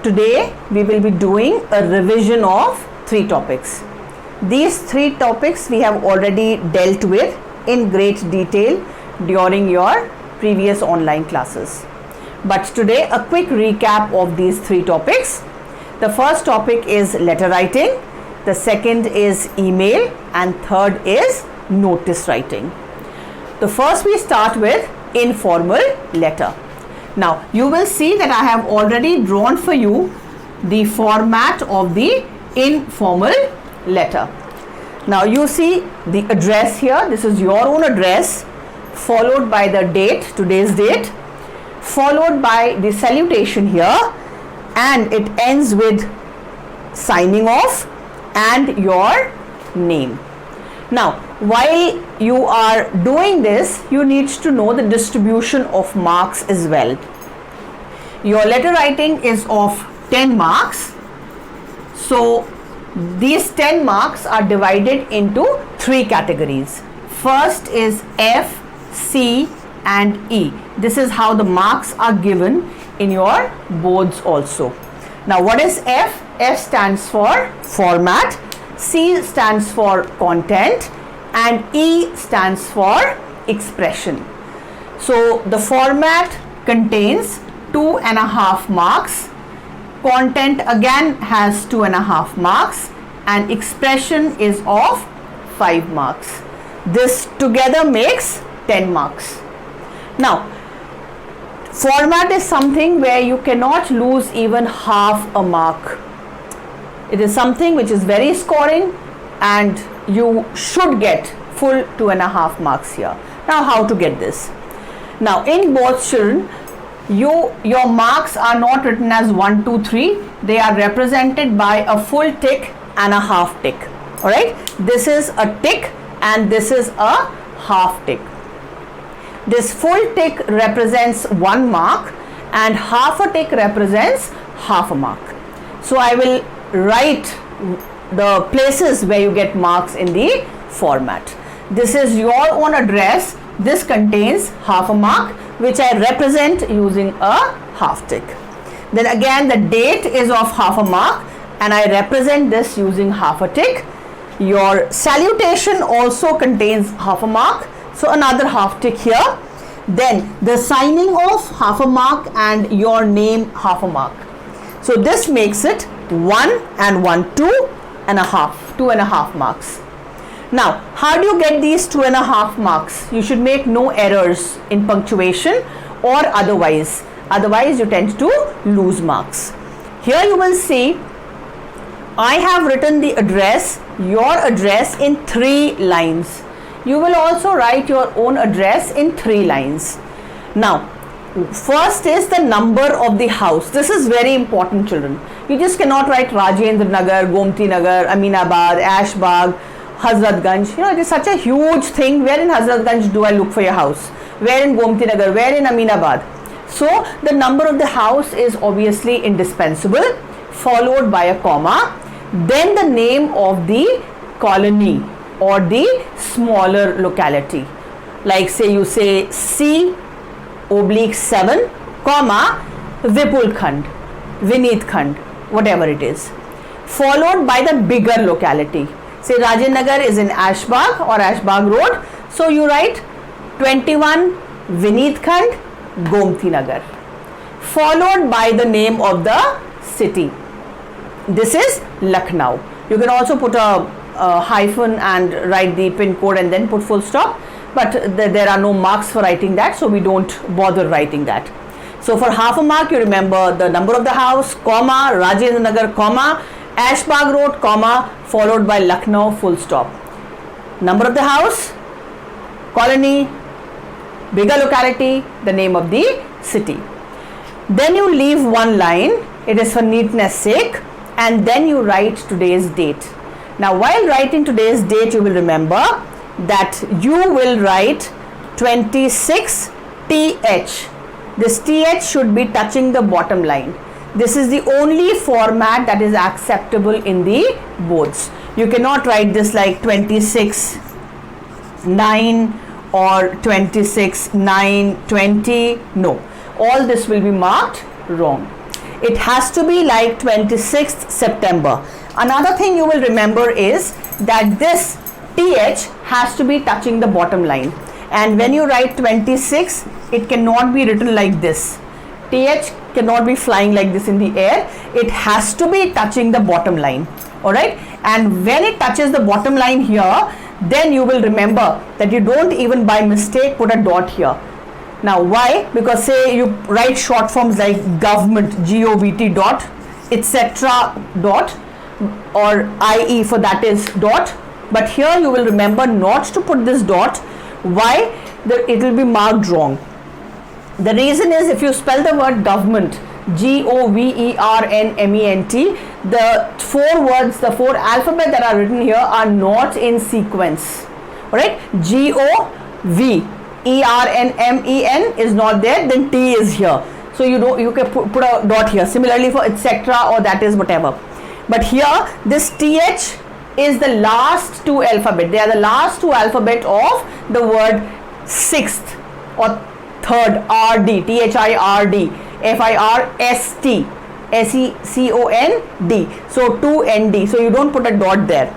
today we will be doing a revision of 3 topics. These 3 topics we have already dealt with in great detail during your previous online classes. But today a quick recap of these 3 topics. The first topic is letter writing, the second is email, and third is notice writing. The first we start with informal letter. Now you will see that I have already drawn for you the format of the informal letter. Now you see the address here, this is your own address, followed by the date, today's date, followed by the salutation here, and it ends with signing off and your name. Now while you are doing this, you need to know the distribution of marks as well. Your letter writing is of 10 marks. So these 10 marks are divided into 3 categories. First is F, C and E. This is how the marks are given in your boards also. Now what is F? F stands for format, C stands for content, and E stands for expression. So the format contains 2.5 marks, content again has 2.5 marks, and expression is of 5 marks. This together makes 10 marks. Now format is something where you cannot lose even half a mark. It is something which is very scoring and you should get full 2.5 marks here. Now how to get this? Now in both children, your marks are not written as 1, 2, 3. They are represented by a full tick and a half tick. Alright, this is a tick and this is a half tick. This full tick represents 1 mark and half a tick represents half a mark. So I will write the places where you get marks in the format. This is your own address. This contains half a mark, which I represent using a half tick. Then again the date is of half a mark and I represent this using half a tick. Your salutation also contains half a mark, so another half tick here. Then the signing off half a mark and your name half a mark. So this makes it 1 and 1, 2.5 marks. Now how do you get these 2.5 marks? You should make no errors in punctuation or otherwise you tend to lose marks. Here you will see I have written the address, your address, in 3 lines. You will also write your own address in 3 lines. Now first is the number of the house. This is very important, children. You just cannot write Rajendra Nagar, Gomti Nagar, Aminabad, Ashbagh, Hazratganj. You know, it is such a huge thing. Where in Hazratganj do I look for your house? Where in Gomti Nagar? Where in Aminabad? So the number of the house is obviously indispensable, followed by a comma. Then the name of the colony or the smaller locality. Like say you say C/7, comma, Vipul Khand, Vineet Khand, whatever it is, followed by the bigger locality. Say Rajendra Nagar is in Ashbagh or Ashbagh Road, so you write 21 Vineet Khand, Gomti Nagar, followed by the name of the city. This is Lucknow. You can also put a hyphen and write the pin code and then put full stop, but there are no marks for writing that, so we don't bother writing that. So for half a mark, you remember the number of the house, comma, Rajendra Nagar, comma, Ashbagh Road, comma, followed by Lucknow, full stop. Number of the house, colony, bigger locality, the name of the city. Then you leave 1 line, it is for neatness sake, and then you write today's date. Now while writing today's date, you will remember that you will write 26 TH. This TH should be touching the bottom line. This is the only format that is acceptable in the boards. You cannot write this like 26/9 or 26/9/20. No, all this will be marked wrong. It has to be like 26th September. Another thing you will remember is that this TH has to be touching the bottom line. And when you write 26, it cannot be written like this. TH cannot be flying like this in the air. It has to be touching the bottom line. Alright? And when it touches the bottom line here, then you will remember that you don't even by mistake put a dot here. Now why? Because say you write short forms like government, GOVT dot, etc. dot, or IE for that is dot. But here you will remember not to put this dot. Why? It will be marked wrong. The reason is if you spell the word government, GOVERNMENT, the four words, the four alphabet that are written here are not in sequence. Alright? GOVERNMEN is not there, then T is here. So you can put a dot here. Similarly for etc. or that is whatever. But here this TH is the last two alphabet. They are the last two alphabet of the word sixth or third, RD, THIRD, FIRST, SECOND. So 2ND. So you don't put a dot there.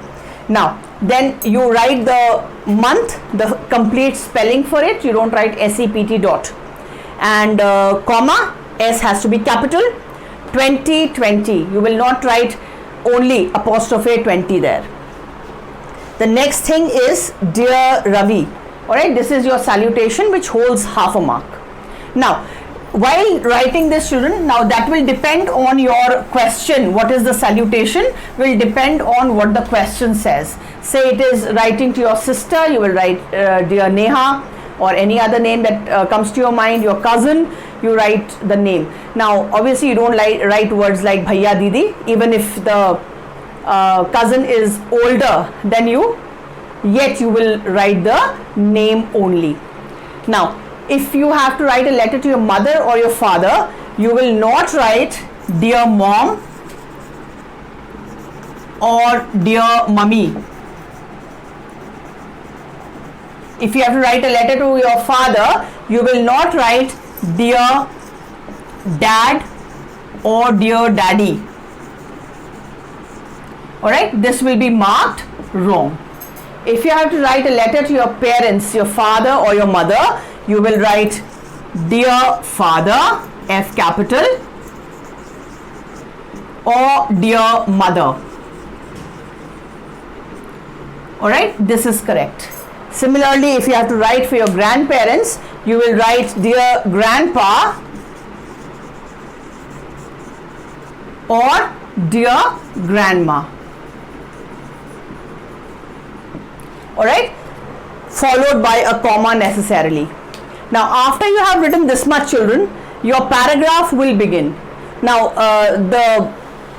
Now then you write the month, the complete spelling for it. You don't write SEPT dot. And comma, S has to be capital. 2020. You will not write only apostrophe 20 there. The next thing is Dear Ravi. Alright, this is your salutation which holds half a mark. Now, while writing this, children, now that will depend on your question. What is the salutation will depend on what the question says. Say it is writing to your sister, you will write Dear Neha, or any other name that comes to your mind, your cousin, you write the name. Now, obviously you don't write words like Bhaiya Didi, even if the cousin is older than you, yet you will write the name only. Now, if you have to write a letter to your mother or your father, you will not write Dear Mom or Dear Mummy. If you have to write a letter to your father, you will not write Dear Dad or Dear Daddy. Alright, this will be marked wrong. If you have to write a letter to your parents, your father or your mother, you will write Dear Father, F capital, or Dear Mother. Alright, this is correct. Similarly, if you have to write for your grandparents, you will write Dear Grandpa or Dear Grandma. Alright, followed by a comma necessarily. Now, after you have written this much, children, your paragraph will begin. Now, the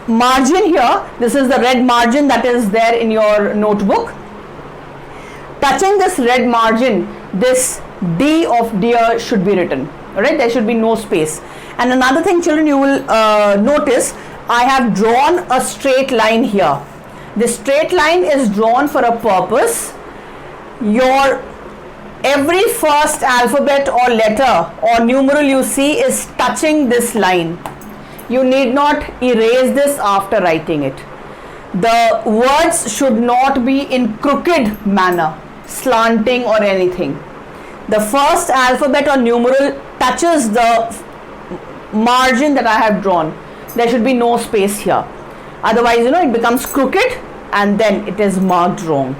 margin here, this is the red margin that is there in your notebook. Touching this red margin, this D of dear should be written. Alright, there should be no space. And another thing, children, you will notice I have drawn a straight line here. This straight line is drawn for a purpose. Your every first alphabet or letter or numeral you see is touching this line. You need not erase this after writing it. The words should not be in crooked manner, slanting or anything. The first alphabet or numeral touches the margin that I have drawn. There should be no space here. Otherwise, it becomes crooked and then it is marked wrong.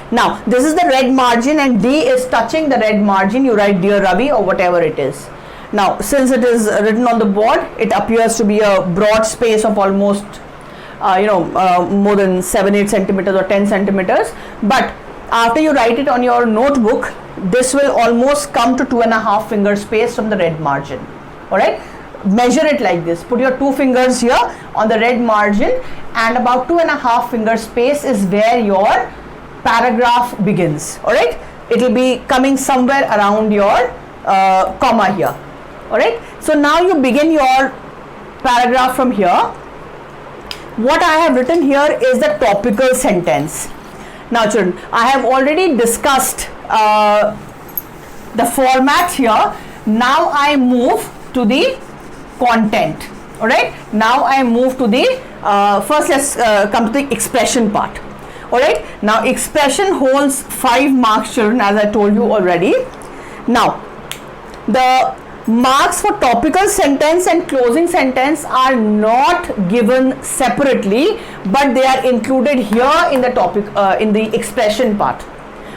Now, this is the red margin and D is touching the red margin. You write Dear Ravi or whatever it is. Now, since it is written on the board, it appears to be a broad space of almost, more than 7-8 centimeters or 10 centimeters. But after you write it on your notebook, this will almost come to 2.5 finger space from the red margin. Alright, measure it like this. Put your 2 fingers here on the red margin and about 2.5 finger space is where your paragraph begins. Alright, it will be coming somewhere around your comma here. Alright, so now you begin your paragraph from here. What I have written here is the topical sentence. Now, children, I have already discussed the format here. Now I move to the content. Alright, now I move to the first let's come to the expression part. Alright, now expression holds 5 marks, children, as I told you already. Now the marks for topical sentence and closing sentence are not given separately, but they are included here in the topic in the expression part.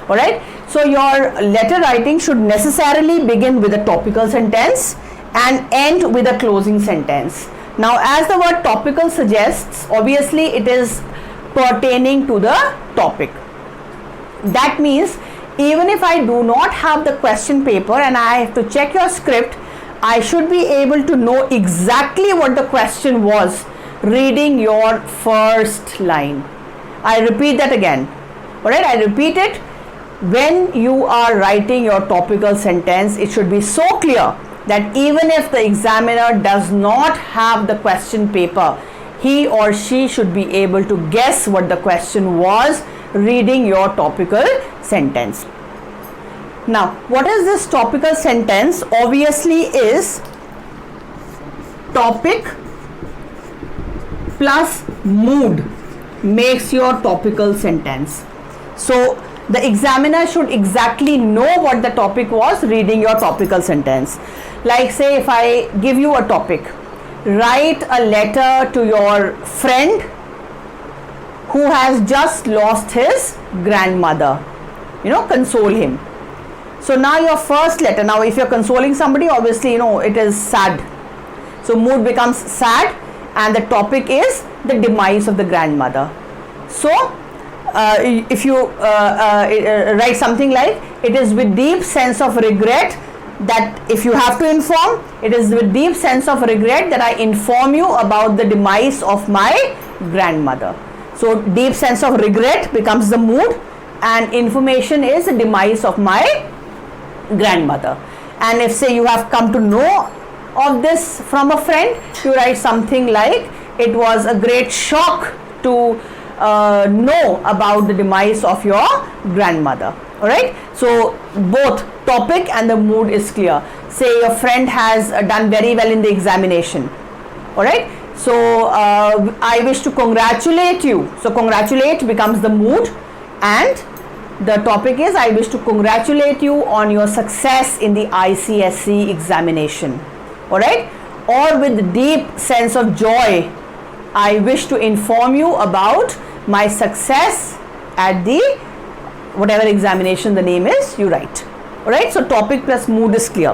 Alright, so your letter writing should necessarily begin with a topical sentence and end with a closing sentence. Now as the word topical suggests, obviously it is pertaining to the topic. That means even if I do not have the question paper and I have to check your script, I should be able to know exactly what the question was reading your first line. I repeat that again. Alright, I repeat it. When you are writing your topical sentence, it should be so clear that even if the examiner does not have the question paper, he or she should be able to guess what the question was reading your topical sentence. Now, what is this topical sentence? Obviously is topic plus mood makes your topical sentence. So the examiner should exactly know what the topic was reading your topical sentence. Like say if I give you a topic, write a letter to your friend who has just lost his grandmother, console him. So now your first letter, now if you're consoling somebody, obviously it is sad, so mood becomes sad and the topic is the demise of the grandmother. So if you write something like, it is with deep sense of regret that if you have to inform, it is with deep sense of regret that I inform you about the demise of my grandmother. So deep sense of regret becomes the mood and information is the demise of my grandmother. And if say you have come to know of this from a friend, you write something like, it was a great shock to know about the demise of your grandmother. Alright, so both topic and the mood is clear. Say your friend has done very well in the examination. Alright, so I wish to congratulate you. So congratulate becomes the mood and the topic is, I wish to congratulate you on your success in the ICSE examination. Alright, or with deep sense of joy, I wish to inform you about my success at the whatever examination the name is, you write. Alright, so topic plus mood is clear.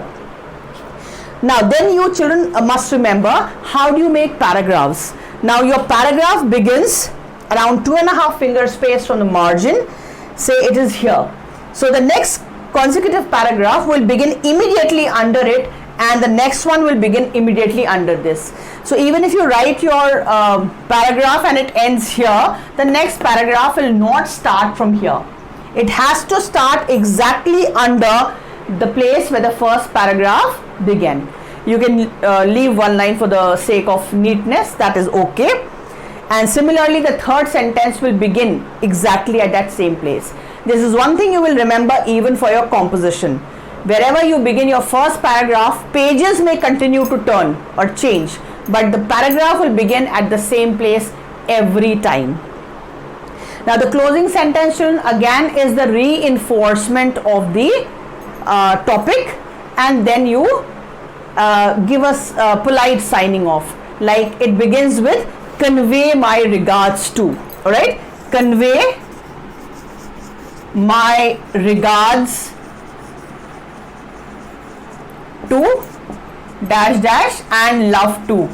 Now then you children must remember, how do you make paragraphs? Now your paragraph begins around 2.5 finger space from the margin. Say it is here. So the next consecutive paragraph will begin immediately under it and the next one will begin immediately under this. So even if you write your paragraph and it ends here, the next paragraph will not start from here. It has to start exactly under the place where the first paragraph began. You can leave one line for the sake of neatness, that is okay. And similarly the third sentence will begin exactly at that same place. This is one thing you will remember even for your composition. Wherever you begin your first paragraph, pages may continue to turn or change, but the paragraph will begin at the same place every time. Now the closing sentence again is the reinforcement of the topic, and then you give us polite signing off. Like it begins with, convey my regards to. Alright, convey my regards to dash dash and love to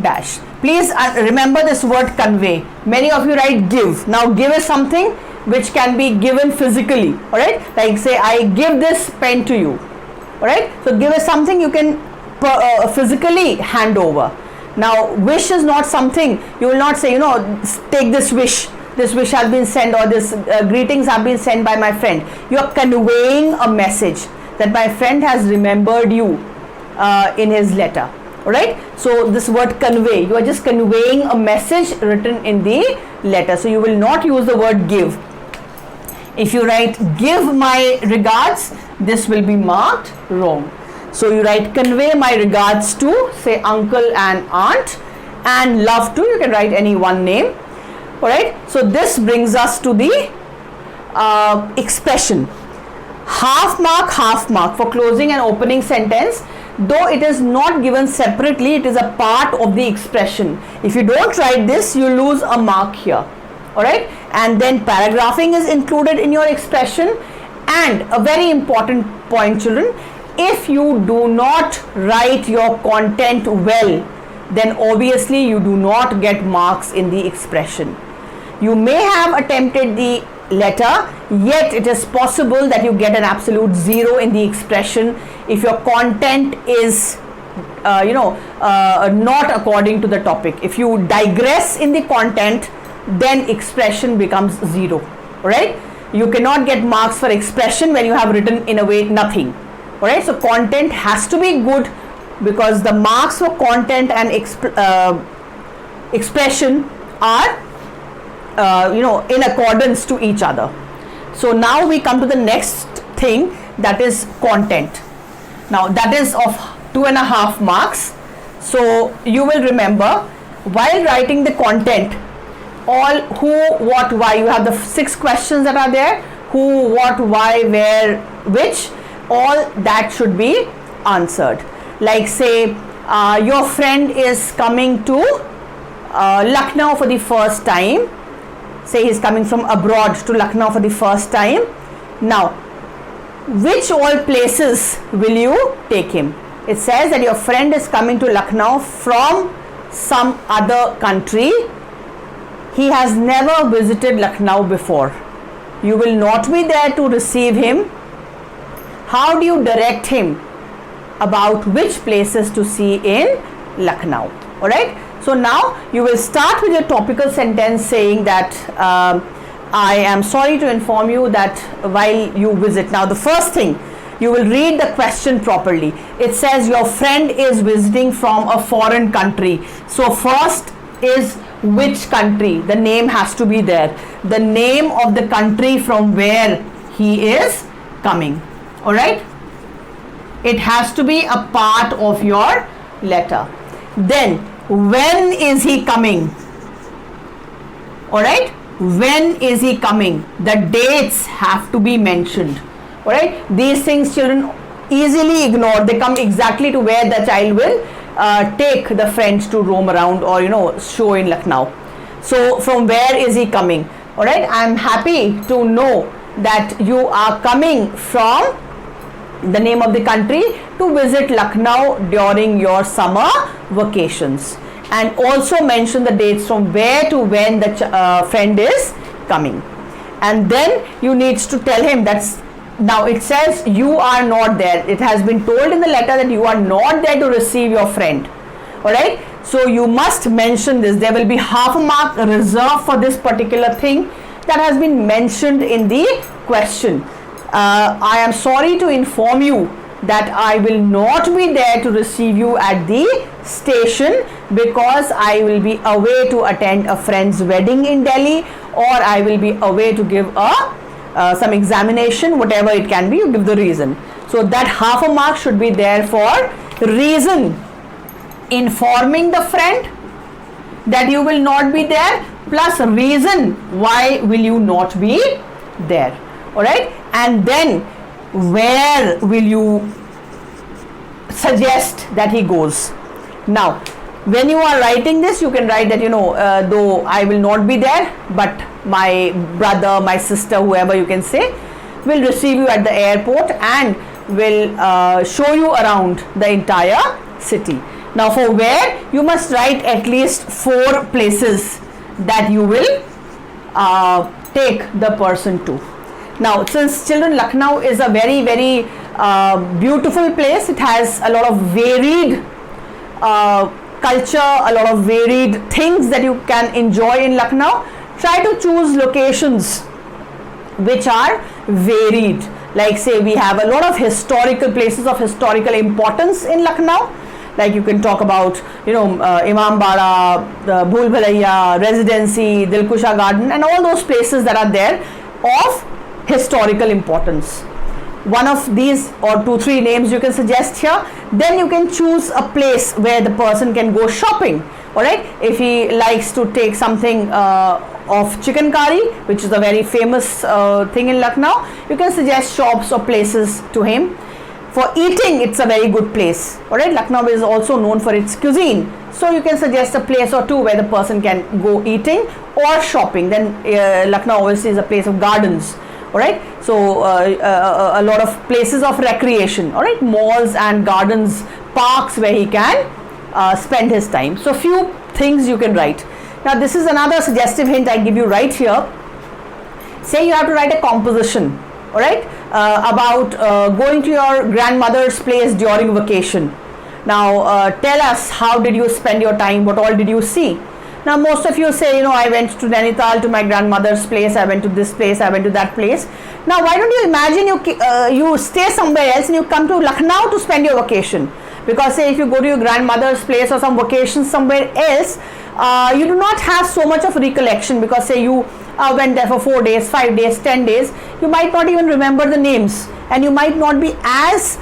dash. Please remember this word convey. Many of you write give. Now give is something which can be given physically. Alright, like say I give this pen to you. Alright, so give is something you can physically hand over. Now wish is not something you will not say, take this wish has been sent, or this greetings have been sent by my friend. You are conveying a message that my friend has remembered you in his letter. Alright, so this word convey, you are just conveying a message written in the letter. So you will not use the word give. If you write give my regards, this will be marked wrong. So you write convey my regards to, say, uncle and aunt, and love to, you can write any one name. Alright, so this brings us to the expression. Half mark for closing and opening sentence. Though it is not given separately, it is a part of the expression. If you don't write this, you lose a mark here. Alright, and then paragraphing is included in your expression. And a very important point, children, if you do not write your content well, then obviously you do not get marks in the expression. You may have attempted the letter, yet it is possible that you get an absolute 0 in the expression if your content is not according to the topic. If you digress in the content, then expression becomes 0. Right? You cannot get marks for expression when you have written in a way nothing. Alright, so content has to be good, because the marks for content and expression are in accordance to each other. So now we come to the next thing, that is content. Now that is of 2.5 marks. So you will remember, while writing the content, all who, what, why, you have the 6 questions that are there: who, what, why, where, which, all that should be answered. Like, say, your friend is coming to Lucknow for the first time. Say he's coming from abroad to Lucknow for the first time. Now, which all places will you take him? It says that your friend is coming to Lucknow from some other country. He has never visited Lucknow before. You will not be there to receive him. How do you direct him about which places to see in Lucknow? Alright, so now you will start with your topical sentence saying that I am sorry to inform you that while you visit. Now the first thing, you will read the question properly. It says your friend is visiting from a foreign country. So first is which country. The name has to be there. The name of the country from where he is coming. Alright, it has to be a part of your letter. Then when is he coming? Alright, when is he coming? The dates have to be mentioned. Alright, these things children easily ignore. They come exactly to where the child will take the friends to roam around or show in Lucknow. So from where is he coming? Alright, I am happy to know that you are coming from the name of the country to visit Lucknow during your summer vacations, and also mention the dates from where to when the friend is coming. And then you need to tell him that's, now it says you are not there. It has been told in the letter that you are not there to receive your friend. Alright, so you must mention this. There will be half a mark reserved for this particular thing that has been mentioned in the question. I am sorry to inform you that I will not be there to receive you at the station because I will be away to attend a friend's wedding in Delhi, or I will be away to give some examination, whatever it can be. You give the reason. So that half a mark should be there for reason, informing the friend that you will not be there, plus reason why will you not be there. Alright, and then where will you suggest that he goes. Now when you are writing this, you can write that though I will not be there, but my brother, my sister, whoever you can say, will receive you at the airport and will show you around the entire city. Now for where, you must write at least 4 places that you will take the person to. Now since children, Lucknow is a very very beautiful place. It has a lot of varied culture, a lot of varied things that you can enjoy in Lucknow. Try to choose locations which are varied. Like say we have a lot of historical places of historical importance in Lucknow. Like you can talk about Imambara, the Bhul Bhulaiya, Residency, Dilkusha Garden, and all those places that are there of historical importance. one of these or 2-3 names you can suggest here. Then you can choose a place where the person can go shopping. All right, if he likes to take something of chicken curry, which is a very famous thing in Lucknow, you can suggest shops or places to him. For eating, it's a very good place. All right, Lucknow is also known for its cuisine, so you can suggest a place or two where the person can go eating or shopping. Then Lucknow obviously is a place of gardens. All right, so a lot of places of recreation. All right, malls and gardens, parks where he can spend his time. So few things you can write. Now this is another suggestive hint I give you right here. Say you have to write a composition, all right, about going to your grandmother's place during vacation. Now tell us, how did you spend your time, what all did you see? Now most of you say, I went to Nainital to my grandmother's place, I went to this place, I went to that place. Now why don't you imagine you stay somewhere else and you come to Lucknow to spend your vacation? Because say if you go to your grandmother's place or some vacation somewhere else, you do not have so much of recollection, because say you went there for 4 days, 5 days, 10 days, you might not even remember the names, and you might not be as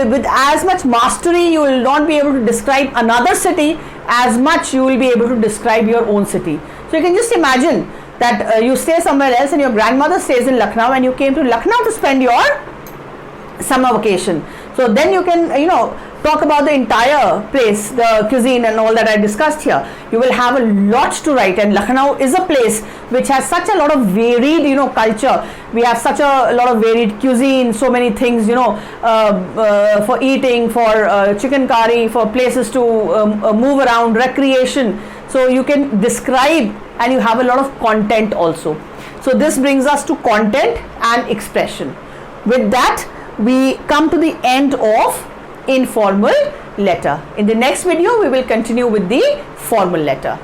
with as much mastery. You will not be able to describe another city as much you will be able to describe your own city. So you can just imagine that you stay somewhere else and your grandmother stays in Lucknow, and you came to Lucknow to spend your summer vacation. So then you can talk about the entire place, the cuisine and all that I discussed here. You will have a lot to write, and Lucknow is a place which has such a lot of varied culture. We have such a lot of varied cuisine, so many things for eating, for chicken curry, for places to move around, recreation. So you can describe, and you have a lot of content also. So this brings us to content and expression. With that, we come to the end of informal letter. In the next video, we will continue with the formal letter.